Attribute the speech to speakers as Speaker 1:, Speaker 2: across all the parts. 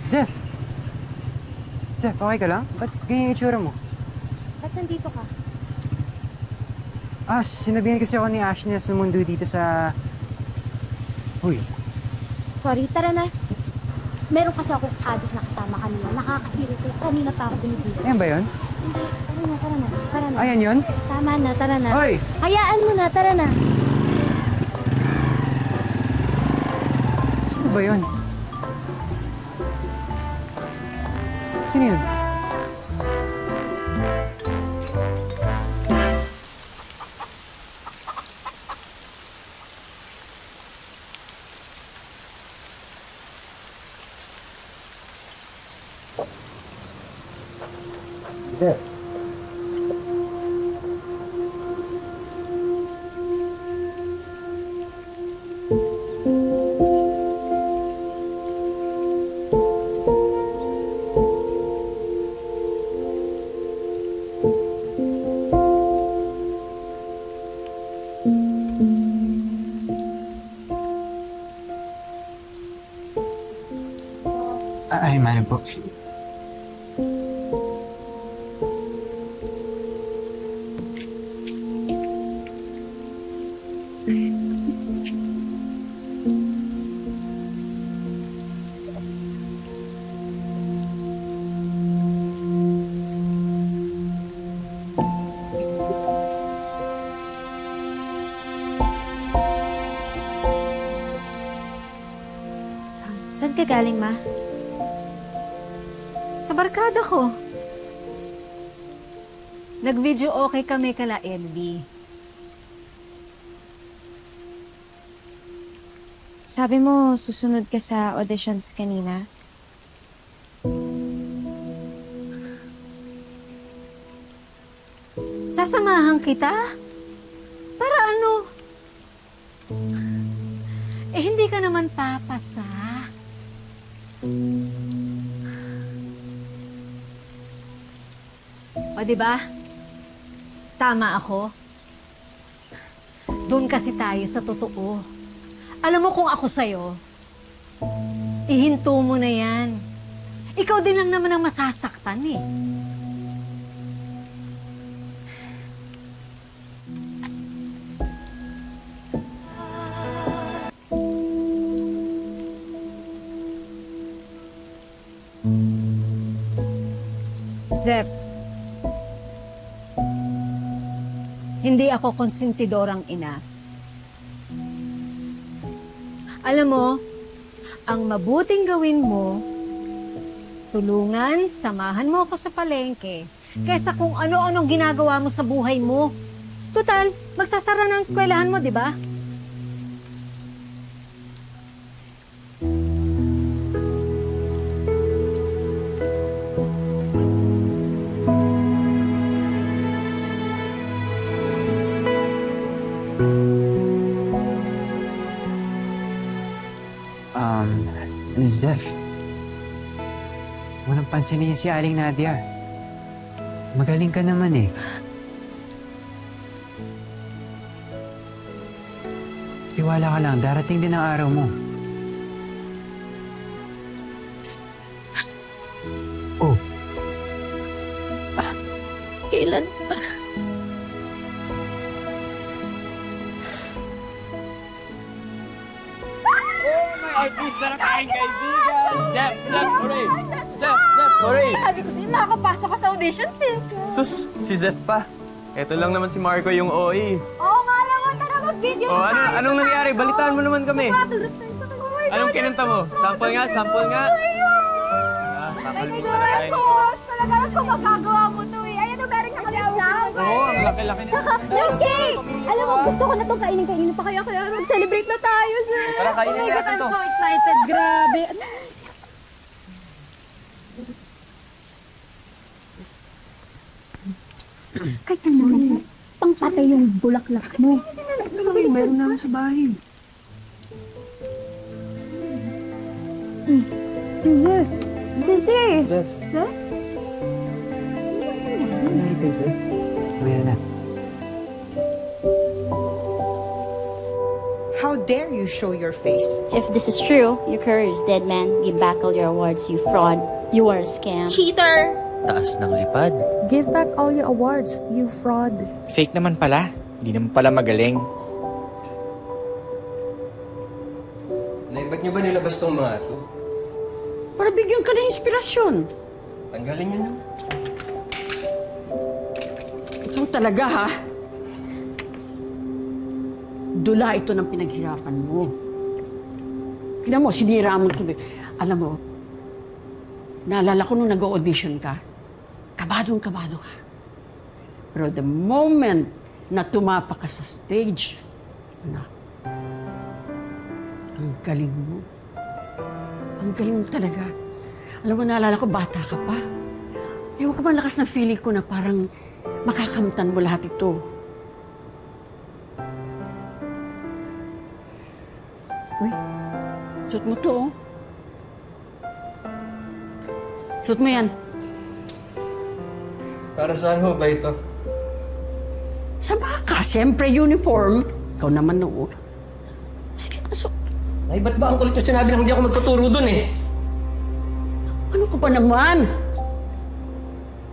Speaker 1: Zeph! Zeph, okay ka lang? Ba't ganyan yung itsura mo?
Speaker 2: Ba't nandito ka?
Speaker 1: Sinabihan kasi ako ni Ashley na sumundo dito sa... Uy.
Speaker 2: Sorry, tara na. Meron kasi akong adik na kasama kanina. Nakaka-irritate. Kanina pa ako binibisa.
Speaker 1: Ayan ba yun?
Speaker 2: Hindi. Tara na. Tara na.
Speaker 1: Ayan yun?
Speaker 2: Tama na, tara na.
Speaker 1: Hoy!
Speaker 2: Hayaan mo na, tara na.
Speaker 1: Sino ba yun? Sino yun? There. Ay, manong po.
Speaker 2: Saan ka galing, Ma?
Speaker 3: Sa barkada ko. Nag-video okay kami kala LB.
Speaker 2: Sabi mo, susunod ka sa auditions kanina?
Speaker 3: Sasamahan kita? Para ano? Hindi ka naman papasa. O, diba? Tama ako. Doon kasi tayo sa totoo. Alam mo kung ako sa'yo, ihinto mo na yan. Ikaw din lang naman ang masasaktan eh.
Speaker 2: Zep,
Speaker 3: hindi ako konsentidorang ina. Alam mo, ang mabuting gawin mo, tulungan, samahan mo ako sa palengke, kaysa kung ano-anong ginagawa mo sa buhay mo. Total, magsasara ng eskwelahan mo, di ba?
Speaker 1: Zeph. Walang pansinin niya si Aling Nadia. Magaling ka naman eh. Tiwala ka lang, darating din ang araw mo. Oh.
Speaker 2: kailan pa?
Speaker 4: Artista na tayong kaibigan! Zep! Hooray!
Speaker 5: Sabi ko sa'yo, makakapasok ka sa auditions eh.
Speaker 4: Sus, si Zep pa. Eto lang naman si Marco yung OA.
Speaker 5: Oo nga naman, tara mag-video
Speaker 4: Anong nangyari? Balitaan mo naman kami.
Speaker 5: Matulog tayo sa kanya. Oh my God!
Speaker 4: Anong kinanta mo? Sample nga!
Speaker 5: My God, talaga kung magagawa mo to eh. Ayan o, meron ka kami vlog.
Speaker 4: Oo, ang laki-laki na.
Speaker 5: Yung cake! Alam mo, gusto ko na itong kainin pa kaya mag-celebrate na tayo, sir.
Speaker 4: Tara,
Speaker 5: Oh
Speaker 4: kainin
Speaker 5: my God,
Speaker 4: natin
Speaker 5: I'm
Speaker 4: to.
Speaker 5: so excited. Grabe.
Speaker 6: Kaya naman, pangpatay yung bulaklak mo.
Speaker 1: Meron naman sa bahay.
Speaker 6: Zef! Sisi!
Speaker 1: Zeph.
Speaker 6: Zef?
Speaker 1: Ano Zeph? Meron na.
Speaker 7: How dare you show your face?
Speaker 5: If this is true, your career is dead, man. Give back all your awards, you fraud. You are a scam.
Speaker 2: Cheater!
Speaker 8: Taas ng lipad.
Speaker 9: Give back all your awards, you fraud.
Speaker 8: Fake naman pala. Di naman pala magaling.
Speaker 10: Ba't nyo ba nilabas tong mga to?
Speaker 11: Para bigyan ka ng inspirasyon.
Speaker 10: Tanggalin nyo na.
Speaker 11: Ito talaga, ha? Dula ito ng pinaghirapan mo. Tignan mo, sinira mo tuloy. Alam mo, naalala ko nung nag-audition ka, kabadong-kabado ka. Pero the moment na tumapak ka sa stage, anak, ang galing mo. Ang galing mo talaga. Alam mo, naalala ko, bata ka pa. Ewan ko ba, lakas ng feeling ko na parang makakamtan mo lahat ito. Uy, suot mo to, oh. Suot mo yan.
Speaker 10: Para saan ho ba ito?
Speaker 11: Sa baka, siyempre uniform. Ikaw naman, no. Sige, suot.
Speaker 10: Ay, ba't ba ang kulit yung sinabi na hindi ako magtuturo dun eh?
Speaker 11: Ano ka ba naman?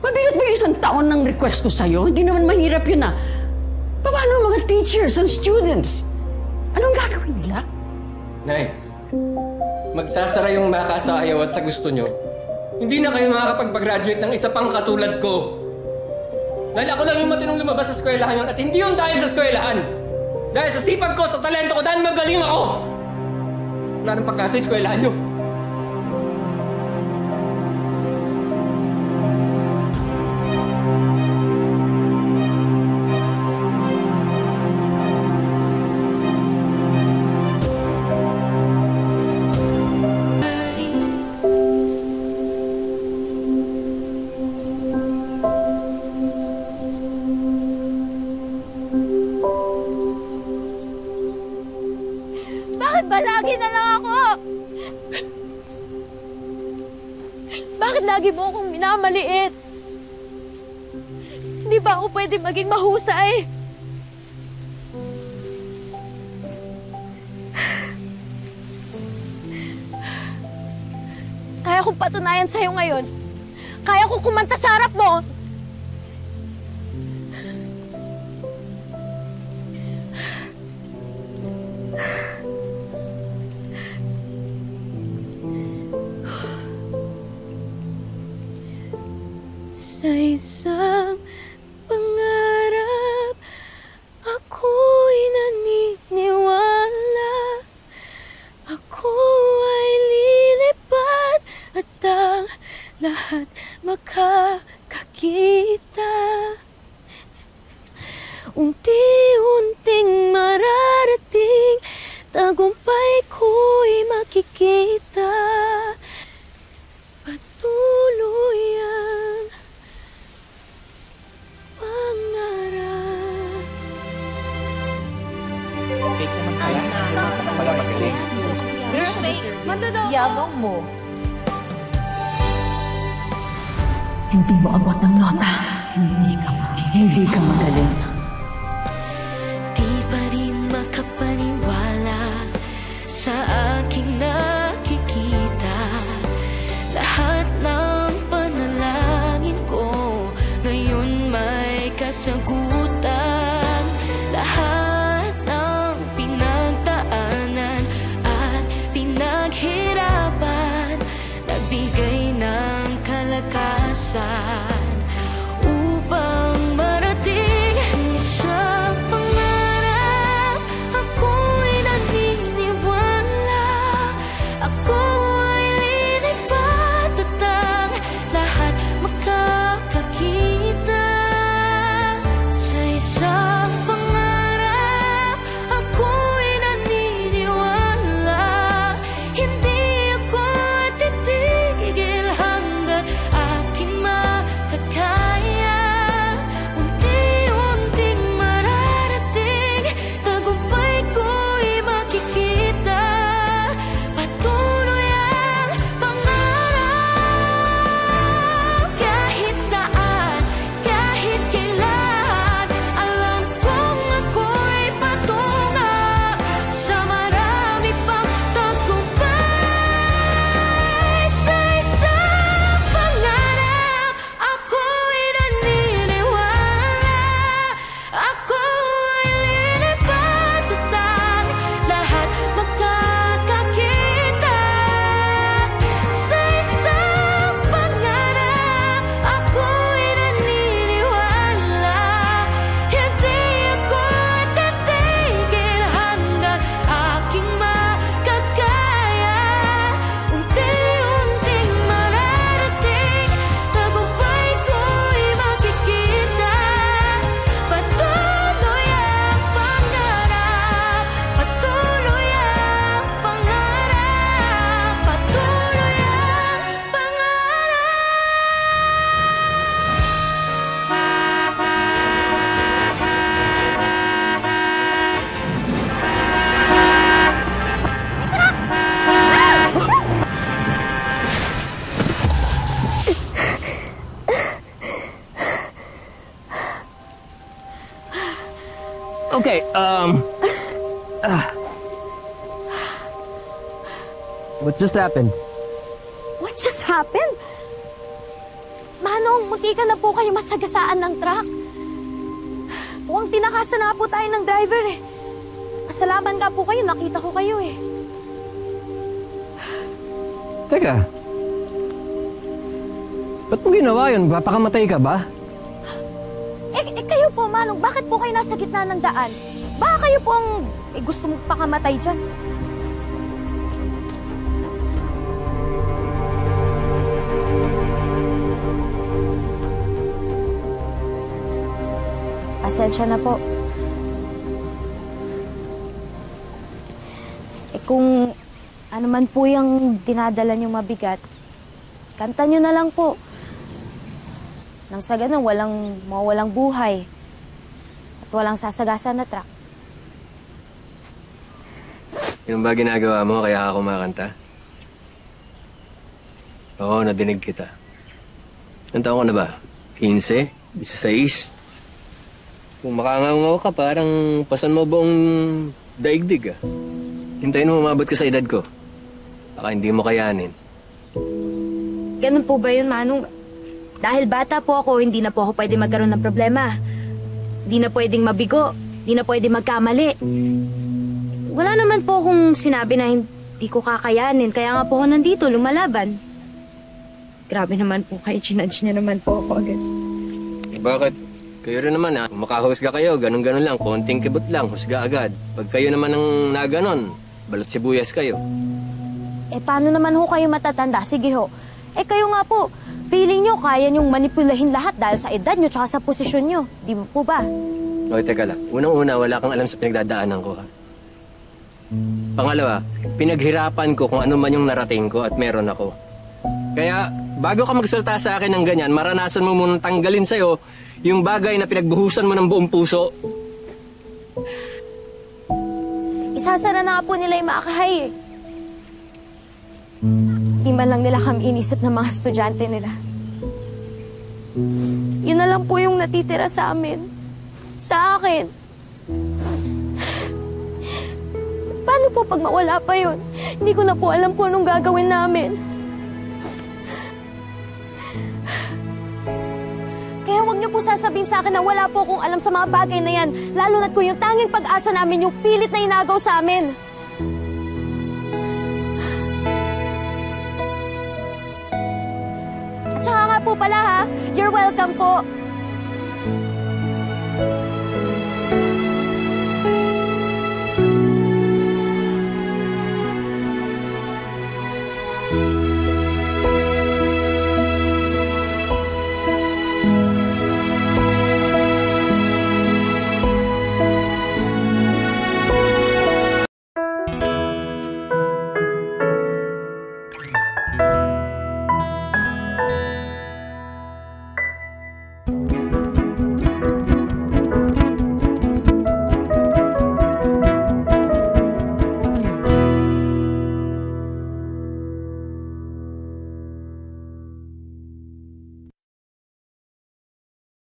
Speaker 11: Mabigat ba yung isang taon ng request ko sa'yo? Hindi naman mahirap yun, ah. Paano ang mga teachers and students? Anong gagawin nila?
Speaker 10: Nay, magsasara yung maka sa ayaw at sa gusto nyo. Hindi na kayo makakapag-graduate ng isa pang katulad ko. Dahil ako lang yung matinong lumabas sa eskwelahan yun at hindi yung dahil sa eskwelahan. Dahil sa sipag ko, sa talento ko, dahil magaling ako. Wala nang pagkasa sa eskwelahan nyo.
Speaker 2: Bakit ba lagi na lang ako? Bakit lagi mo akong minamaliit? Hindi ba ako pwede maging mahusay? Kaya kong patunayan sa'yo ngayon. Kaya kong kumanta sa harap mo. Sa isang pangarap, ako'y naniniwala. Ako ay lilipad at ang lahat makakakita. Unti-unting mararating, tagumpay ko'y makikita. Patuloy ang pangarap.
Speaker 8: Fake naman pala. Wala magaling.
Speaker 9: Yabang mo.
Speaker 11: Hindi mo abot ng nota. Hindi ka magaling.
Speaker 2: Di pa rin makapaniwala sa aking nakikita. Lahat ng panalangin ko ngayon may kasagutan. Lahat ng pinagdaanan at pinaghirapan nagbigay ng kalakasan upang marating
Speaker 10: Okay,
Speaker 12: What just happened?
Speaker 2: What just happened? Manong, munti ka na po kayo masagasaan ng truck. Mukhang tinakasan na po tayo ng driver eh. Pasalamat nga po kayo, nakita ko kayo eh.
Speaker 12: Teka. Ba't mo ginawa yun? Papakamatay ka ba?
Speaker 2: Kayo po, Manong, bakit po kayo nasa gitna ng daan? Baka kayo po ang gusto mong pakamatay dyan. Pasensya na po. Kung ano man po yung dinadala nyo mabigat, kanta nyo na lang po. Nang sa ganun, walang buhay at walang sasagasan na truck.
Speaker 10: Yun ba ginagawa mo kaya ako kumakanta? Oo, nadinig kita. Ilang taon ka na ba? 15? 16? Kung makangangaw ka, parang pasan mo buong daigdig ah. Hintayin mo umabot ka sa edad ko. Baka hindi mo kayanin.
Speaker 2: Ganun po ba yun, Manong? Dahil bata po ako, hindi na po ako pwede magkaroon ng problema. Hindi na pwedeng mabigo. Hindi na pwede magkamali. Wala naman po akong sinabi na hindi ko kakayanin. Kaya nga po ako nandito, lumalaban. Grabe naman po kayo, chinudge niya naman po ako agad.
Speaker 10: Bakit? Kayo rin naman ha. Makahusga kayo, ganun-ganun lang. Konting kibot lang, husga agad. Pag kayo naman ang naganon, balot sibuyas kayo.
Speaker 2: Paano naman ho kayo matatanda? Sige ho. Kayo nga po, feeling nyo kaya nyong manipulahin lahat dahil sa edad nyo tsaka sa posisyon nyo. Di ba po ba?
Speaker 10: Okay, teka lang. Unang-una, wala kang alam sa pinagdadaanan ko ha. Pangalawa, pinaghirapan ko kung ano man yung narating ko at meron ako. Kaya, bago ka magsalita sa akin ng ganyan, maranasan mo munang tanggalin sa'yo yung bagay na pinagbuhusan mo ng buong puso.
Speaker 2: Isasara na nga po nila yung Maakahay eh. Di man lang nila kami inisip ng mga estudyante nila. Yun na lang po yung natitira sa amin. Sa akin. Paano po pag mawala pa yun? Hindi ko na po alam kung anong gagawin namin. Kaya huwag niyo po sasabihin sa akin na wala po akong alam sa mga bagay na yan. Lalo na't kung yung tanging pag-asa namin yung pilit na inagaw sa amin. At saka nga po pala ha, you're welcome po.